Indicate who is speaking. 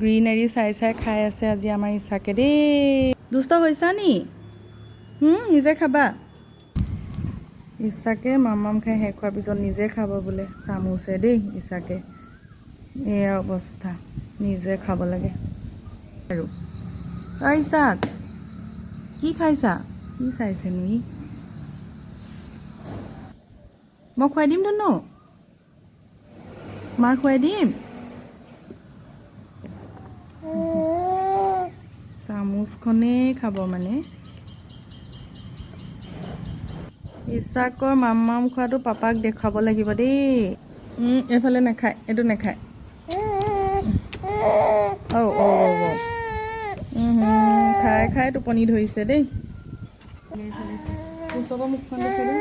Speaker 1: গ্ৰীনাৰী চাই চাই খাই আছে আজি আমাৰ ইচ্ছাকে দেই। দুষ্ট হৈছা নি? নিজে খাবা। ইচ্ছাকে মাম খাই শেষ হোৱাৰ পিছত নিজে খাব বোলে চামুচে দেই ইচ্ছাকে। এয়া অৱস্থা, নিজে খাব লাগে আৰু। ইচ্ছাক কি খাইছা? কি চাইছে নি? মই খুৱাই দিম ধুনু, মাৰ খুৱাই দিম। চামুচখনেই খাব মানে। ইচ্ছাকৰ মাম খোৱাটো পাপাক দেখুৱাব লাগিব দেই। এইফালে নাখায়, এইটো নাখায়। খাই খাই টোপনি ধৰিছে দেই। ওচৰৰ মুখখন দেখুৱাই দিম।